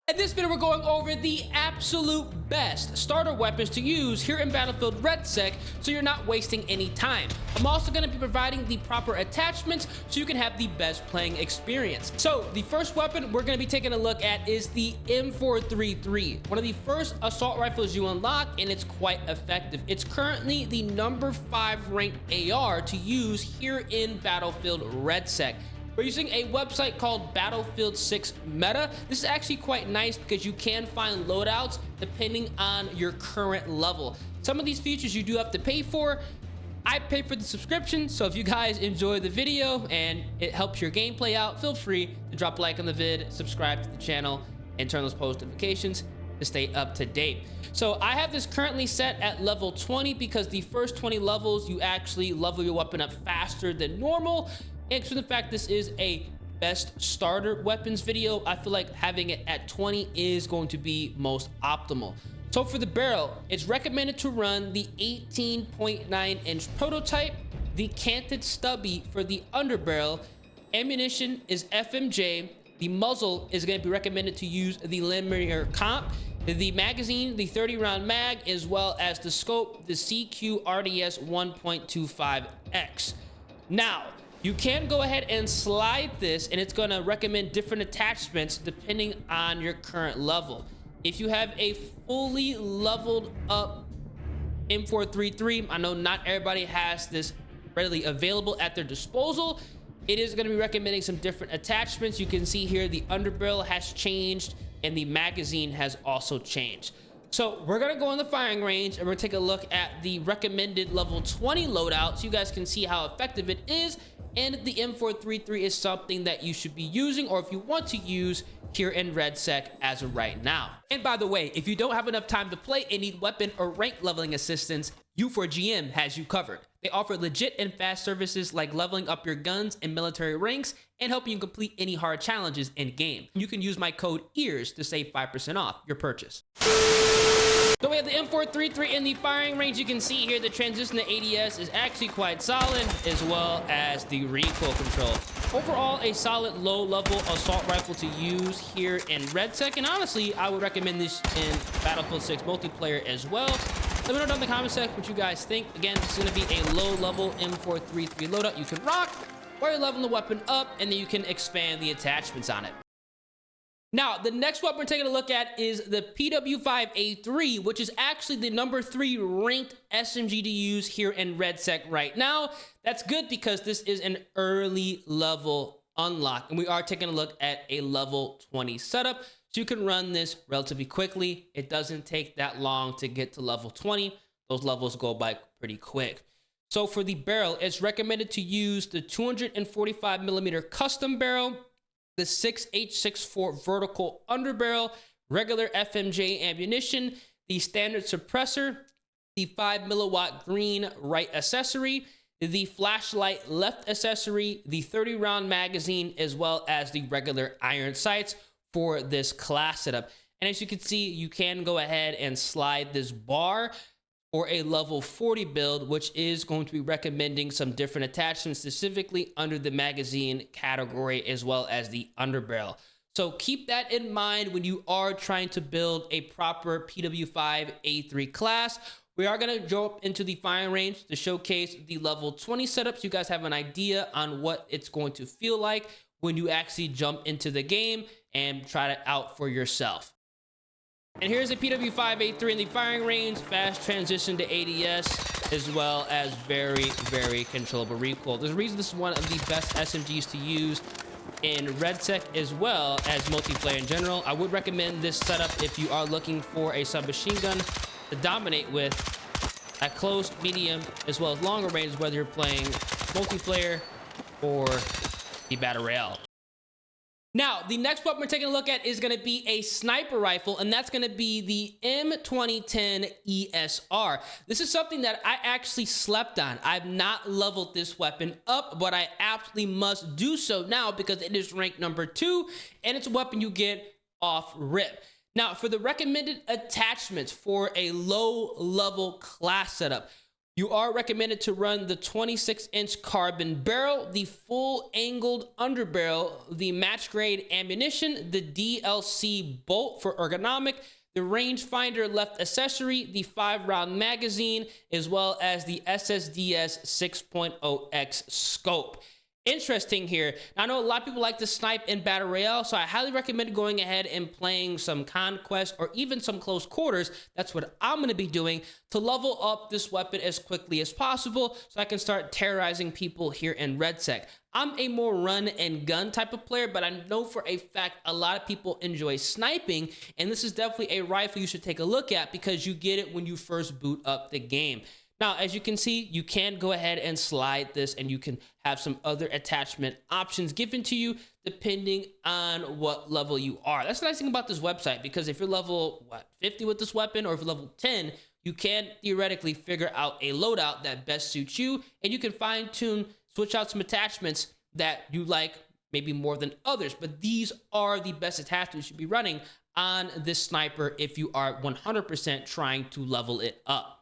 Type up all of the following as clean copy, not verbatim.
In this video, we're going over the absolute best starter weapons to use here in Battlefield RedSec so you're not wasting any time. I'm also going to be providing the proper attachments so you can have the best playing experience. So the first weapon we're going to be taking a look at is the M433, one of the first assault rifles you unlock, and it's quite effective. It's currently the number 5 ranked AR to use here in Battlefield RedSec. We're using a website called Battlefield 6 Meta. This is actually quite nice because you can find loadouts depending on your current level. Some of these features you do have to pay for. I pay for the subscription, so if you guys enjoy the video and it helps your gameplay out, feel free to drop a like on the vid, subscribe to the channel, and turn those post notifications to stay up to date. So I have this currently set at level 20 because the first 20 levels you actually level your weapon up faster than normal. And for the fact this is a best starter weapons video, I feel like having it at 20 is going to be most optimal. So for the barrel, it's recommended to run the 18.9 inch prototype, the canted stubby for the underbarrel. Ammunition is FMJ. The muzzle is going to be recommended to use the linear comp. The magazine, the 30 round mag, as well as the scope, the CQ RDS 1.25X. Now, you can go ahead and slide this, and it's going to recommend different attachments depending on your current level. If you have a fully leveled up M433, I know not everybody has this readily available at their disposal. It is going to be recommending some different attachments. You can see here the underbarrel has changed and the magazine has also changed. So we're going to go in the firing range and we're going to take a look at the recommended level 20 loadout so you guys can see how effective it is. And the M433 is something that you should be using, or if you want to use here in RedSec as of right now. And by the way, if you don't have enough time to play and need weapon or rank leveling assistance, U4GM has you covered. They offer legit and fast services like leveling up your guns and military ranks and helping you complete any hard challenges in game. You can use my code EARS to save 5% off your purchase. So we have the M433 in the firing range. You can see here the transition to ADS is actually quite solid, as well as the recoil control. Overall, a solid low-level assault rifle to use here in RedSec, and honestly, I would recommend this in Battlefield 6 multiplayer as well. Let me know down in the comment section what you guys think. Again, this is going to be a low-level M433 loadout you can rock while you're leveling the weapon up, and then you can expand the attachments on it. Now, the next weapon we're taking a look at is the PW5A3, which is actually the number 3 ranked SMG to use here in RedSec right now. That's good because this is an early level unlock, and we are taking a look at a level 20 setup, so you can run this relatively quickly. It doesn't take that long to get to level 20. Those levels go by pretty quick. So for the barrel, it's recommended to use the 245mm custom barrel, the 6H64 vertical underbarrel, regular FMJ ammunition, the standard suppressor, the 5mW green right accessory, the flashlight left accessory, the 30 round magazine, as well as the regular iron sights for this class setup. And as you can see, you can go ahead and slide this bar for a level 40 build, which is going to be recommending some different attachments specifically under the magazine category as well as the underbarrel. So keep that in mind when you are trying to build a proper PW5A3 class. We are going to jump into the firing range to showcase the level 20 setup so you guys have an idea on what it's going to feel like when you actually jump into the game and try it out for yourself. And here's a PW5A3 in the firing range, fast transition to ADS, as well as very, very controllable recoil. There's a reason this is one of the best SMGs to use in RedSec as well as multiplayer in general. I would recommend this setup if you are looking for a submachine gun to dominate with at close, medium, as well as longer range, whether you're playing multiplayer or the Battle Royale. Now, the next weapon we're taking a look at is going to be a sniper rifle, and that's going to be the M2010 ESR. This is something that I actually slept on. I've not leveled this weapon up, but I absolutely must do so now because it is ranked number 2, and it's a weapon you get off rip. Now, for the recommended attachments for a low-level class setup, You are recommended to run the 26-inch carbon barrel, the full angled underbarrel, the match grade ammunition, the DLC bolt for ergonomic, the rangefinder left accessory, the 5-round magazine, as well as the SSDS 6.0X scope. Interesting here. Now, I know a lot of people like to snipe in Battle Royale, so I highly recommend going ahead and playing some Conquest or even some close quarters. That's what I'm going to be doing to level up this weapon as quickly as possible so I can start terrorizing people here in RedSec. I'm a more run and gun type of player, but I know for a fact a lot of people enjoy sniping, and this is definitely a rifle you should take a look at because you get it when you first boot up the game. Now, as you can see, you can go ahead and slide this and you can have some other attachment options given to you depending on what level you are. That's the nice thing about this website, because if you're level 50 with this weapon, or if you're level 10, you can theoretically figure out a loadout that best suits you, and you can fine tune, switch out some attachments that you like maybe more than others. But these are the best attachments you should be running on this sniper if you are 100% trying to level it up.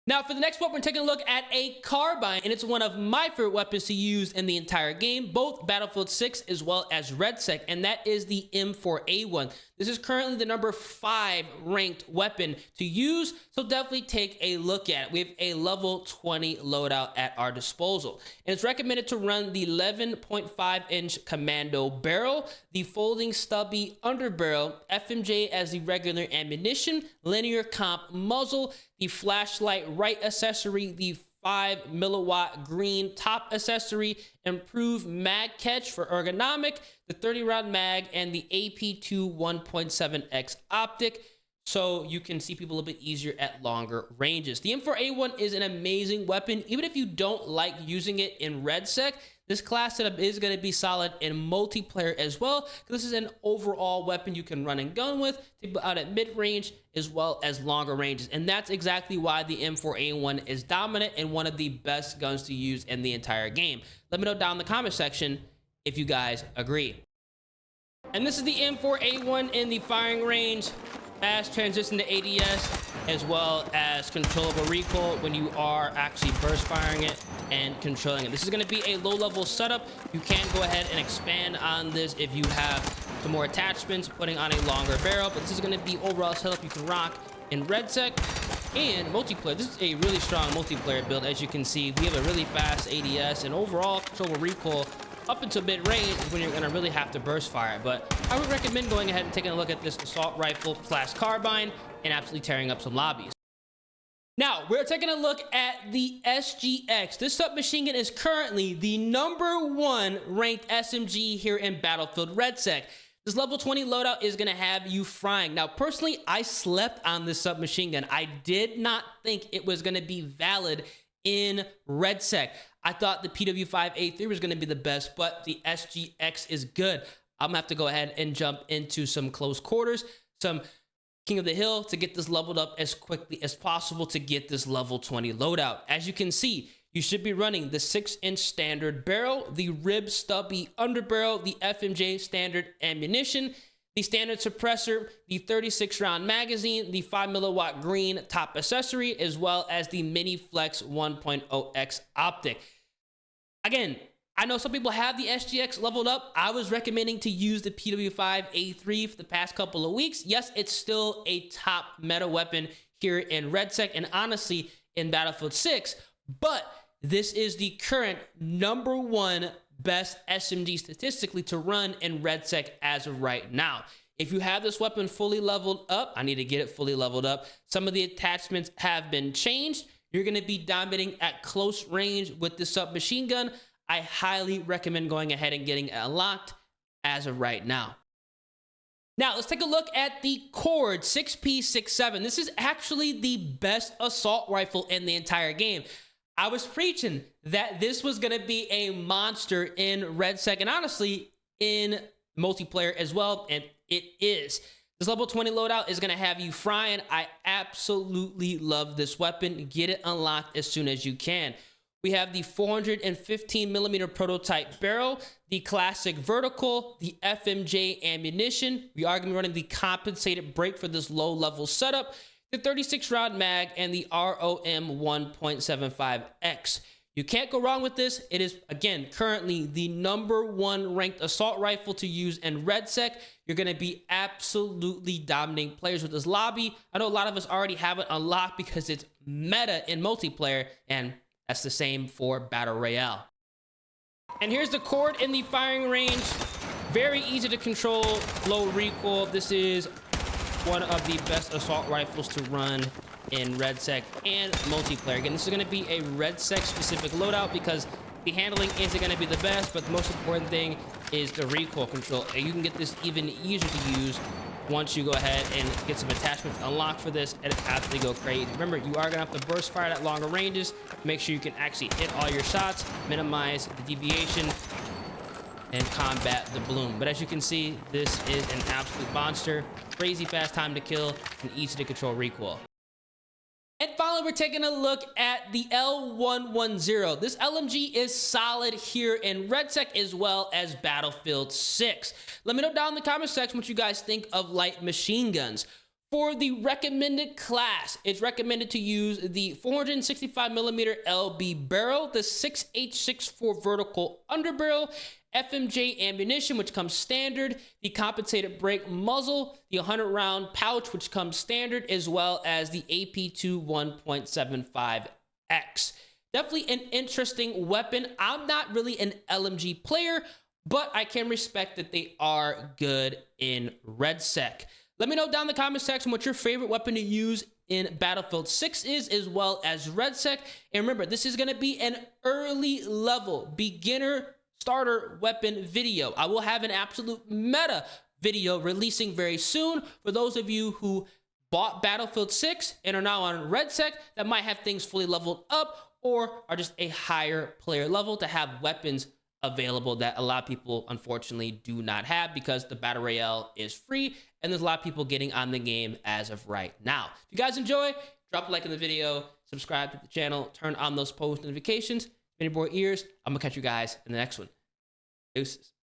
Now, for the next weapon, we're taking a look at a carbine, and it's one of my favorite weapons to use in the entire game, both Battlefield 6 as well as RedSec, and that is the M4A1. This is currently the number 5 ranked weapon to use, so definitely take a look at it. We have a level 20 loadout at our disposal, and it's recommended to run the 11.5-inch commando barrel, the folding stubby underbarrel, FMJ as the regular ammunition, linear comp muzzle, the flashlight right accessory, the 5 milliwatt green top accessory, improved mag catch for ergonomic, the 30-round mag, and the AP2 1.7X optic, so you can see people a little bit easier at longer ranges. The M4A1 is an amazing weapon. Even if you don't like using it in RedSec, this class setup is going to be solid in multiplayer as well, because this is an overall weapon you can run and gun with, people out at mid-range as well as longer ranges. And that's exactly why the M4A1 is dominant and one of the best guns to use in the entire game. Let me know down in the comment section if you guys agree. And this is the M4A1 in the firing range. Fast transition to ADS, as well as controllable recoil when you are actually burst firing it and controlling it. This is going to be a low-level setup. You can go ahead and expand on this if you have some more attachments, putting on a longer barrel, but this is going to be overall setup you can rock in RedSec and multiplayer. This is a really strong multiplayer build. As you can see, we have a really fast ADS and overall controllable recoil up into mid-range when you're going to really have to burst fire. But I would recommend going ahead and taking a look at this assault rifle / carbine and absolutely tearing up some lobbies. Now, we're taking a look at the SGX. This submachine gun is currently the #1 ranked SMG here in Battlefield RedSec. This level 20 loadout is going to have you frying. Now, personally, I slept on this submachine gun. I did not think it was going to be valid in RedSec. I thought the PW5A3 was going to be the best, but the SGX is good. I'm going to have to go ahead and jump into some close quarters, some King of the Hill to get this leveled up as quickly as possible to get this level 20 loadout. As you can see, you should be running the 6-inch standard barrel, the rib stubby underbarrel, the FMJ standard ammunition, the standard suppressor, the 36-round magazine, the 5 milliwatt green top accessory, as well as the Mini Flex 1.0X optic. Again, I know some people have the SGX leveled up. I was recommending to use the PW5A3 for the past couple of weeks. Yes, it's still a top meta weapon here in RedSec and honestly in Battlefield 6, but this is the current #1 best SMG statistically to run in RedSec as of right now. If you have this weapon fully leveled up, I need to get it fully leveled up. Some of the attachments have been changed. You're going to be dominating at close range with this submachine gun. I highly recommend going ahead and getting it unlocked as of right now. Now, let's take a look at the Cord 6P67. This is actually the best assault rifle in the entire game. I was preaching that this was going to be a monster in RedSec and honestly in multiplayer as well, and it is. This level 20 loadout is going to have you frying. I absolutely love this weapon. Get it unlocked as soon as you can. We have the 415mm prototype barrel, the classic vertical, the FMJ ammunition. We are going to be running the compensated break for this low-level setup, the 36 round mag, and the ROM 1.75X. You can't go wrong with this. It is, again, currently the #1 ranked assault rifle to use in RedSec. You're going to be absolutely dominating players with this lobby. I know a lot of us already have it unlocked because it's meta in multiplayer, and that's the same for Battle Royale. And here's the cord in the firing range. Very easy to control, low recoil. This is one of the best assault rifles to run in RedSec and multiplayer. Again, this is going to be a RedSec specific loadout because the handling isn't going to be the best, but the most important thing is the recoil control. And you can get this even easier to use once you go ahead and get some attachments unlocked for this and absolutely go crazy. Remember, you are going to have to burst fire at longer ranges. Make sure you can actually hit all your shots, minimize the deviation, and combat the bloom. But as you can see, this is an absolute monster. Crazy fast time to kill and easy to control recoil. And finally, we're taking a look at the L110. This LMG is solid here in RedSec as well as Battlefield 6. Let me know down in the comment section what you guys think of light machine guns. For the recommended class, it's recommended to use the 465mm LB barrel, the 6.864 vertical underbarrel, FMJ ammunition, which comes standard, the compensated break muzzle, the 100-round pouch, which comes standard, as well as the AP2 1.75X. Definitely an interesting weapon. I'm not really an LMG player, but I can respect that they are good in RedSec. Let me know down in the comment section what your favorite weapon to use in Battlefield 6 is, as well as RedSec. And remember, this is going to be an early level beginner starter weapon video. I will have an absolute meta video releasing very soon for those of you who bought Battlefield 6 and are now on RedSec that might have things fully leveled up or are just a higher player level to have weapons available that a lot of people unfortunately do not have because the Battle Royale is free and there's a lot of people getting on the game as of right now. If you guys enjoy, drop a like in the video, subscribe to the channel, turn on those post notifications. Any more ears, I'm gonna catch you guys in the next one. Deuces.